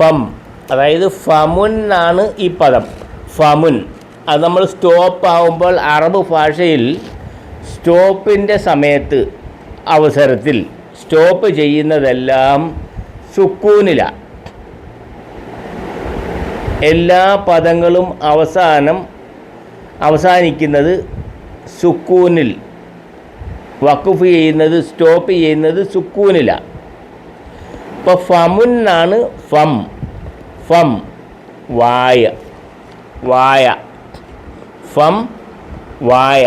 ഫം, അതായത് ഫമുൻ ആണ് ഈ പദം. ഫമുൻ അത് നമ്മൾ സ്റ്റോപ്പ് ആകുമ്പോൾ അറബ് ഭാഷയിൽ സ്റ്റോപ്പിൻ്റെ സമയത്ത് അവസരത്തിൽ സ്റ്റോപ്പ് ചെയ്യുന്നതെല്ലാം സുക്കൂനിലാണ്. എല്ലാ പദങ്ങളും അവസാനിക്കുന്നത് സുക്കൂനിൽ, വഖഫ് ചെയ്യുന്നത് സ്റ്റോപ്പ് ചെയ്യുന്നത് സുക്കൂനിലാണ്. ഇപ്പോൾ ഫമുന്നാണ് ഫം, ഫം വായ, വായ, ഫം വായ.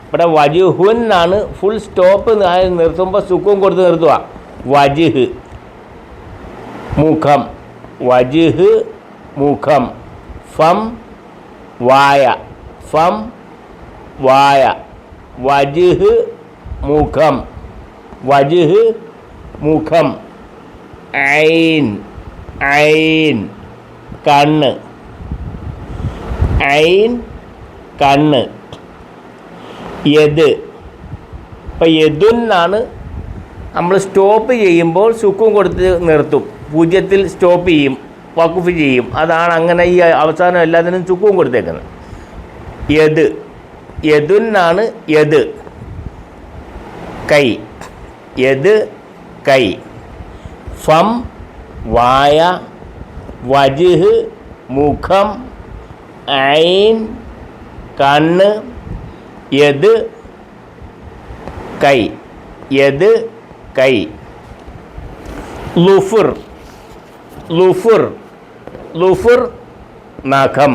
ഇവിടെ വജുഹുന്നാണ് ഫുൾ സ്റ്റോപ്പ് നിർത്തുമ്പോൾ സുക്കൂൻ കൊടുത്ത് നിർത്തുക. വജ്ഹ് മുഖം, വജ്ഹ് മുഖം, ഫം വായ, ഫം വായ, വജ്ഹ് മുഖം, വജ്ഹ് മുഖം, ഐൻ, ഐൻ കണ്ണ്, ഐൻ കണ്ണ്, യദ്. ഇപ്പം യദുന്നാണ് നമ്മൾ സ്റ്റോപ്പ് ചെയ്യുമ്പോൾ സുക്കൂൻ കൊടുത്ത് നിർത്തും, പൂജ്യത്തിൽ സ്റ്റോപ്പ് ചെയ്യും, വഖഫ് ചെയ്യും. അതാണ് അങ്ങനെ ഈ അവസാനം എല്ലാത്തിനും സുക്കൂൻ കൊടുത്തേക്കുന്നത്. യദ്, യദുന്നാണ് യദ് കൈ, യദ് കൈ, ഫം വായ, വജ്ഹ് മുഖം, ഐൻ കണ്ണ്, യദ് കൈ, യദ് കൈ. ലുഫുർ, ലുഫുർ, ലുഫുർ നഖം,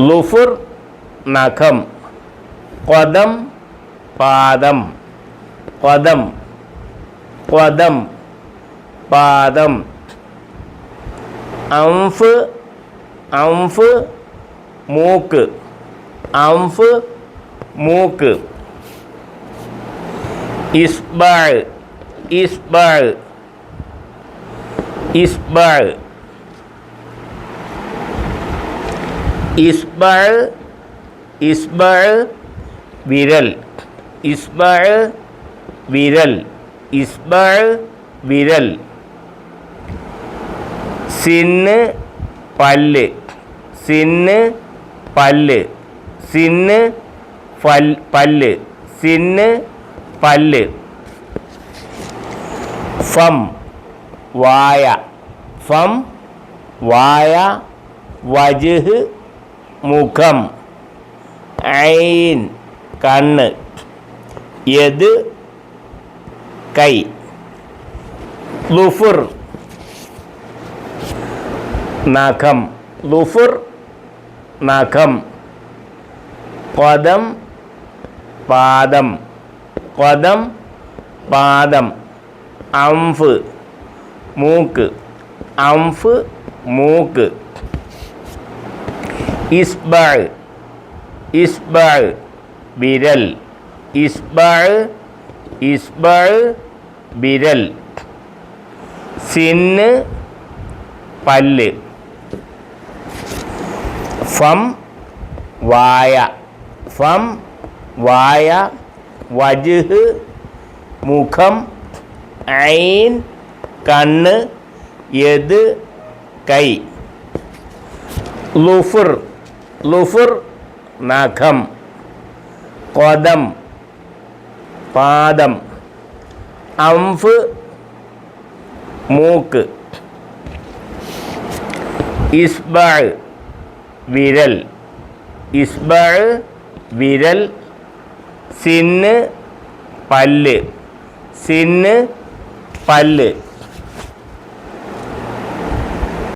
ലുഫുർ നഖം, ഖദം പാദം, ഖദം, ഖദം പാദം, അംഫ്, അംഫ് മൂക്ക്, അംഫ് മൂക്ക്, ഇസ്ബഅ, ഇസ്ബഅ, ഇസ്ബഅ, ഇസ്ബഅ, ഇസ്ബഅ വിരൽ, ഇസ്ബഅ വിരൽ, ഇസ്ബഅ വിരൽ, സിന്ന് പല്ല്, സിന്ന് പല്ല്, സിന്ന് പല്ല്, സിന്ന് പല്ല്, ഫം വായ, ഫം വായ, വജ്ഹ് മുഖം, ഐൻ കണ്ണ്, യദ് കൈ. ലുഫുർ നഖം, ലുഫുർ നഖം, ഖദം പാദം, ഖദം പാദം, അംഫ് മൂക്ക്, അംഫ് മൂക്ക്, ഇസ്ബഅ, ഇസ്ബഅ വിരൽ, ഇസ്ബഅ, ഇസ്ബഅ വിരൽ, സിന്ന് പല്ല്, ഫം വായ, ഫം വായ, വജ്ഹ് മുഖം, ഐൻ കണ്ണ്, യദ് കൈ. ലുഫുർ, ലുഫുർ നഖം, ഖദം പാദം, അംഫ് മൂക്ക്, ഇസ്ബഅ വിരൽ, ഇസ്ബഅ വിരൽ, സിന്ന് പല്ല്, സിന്ന് പല്ല്.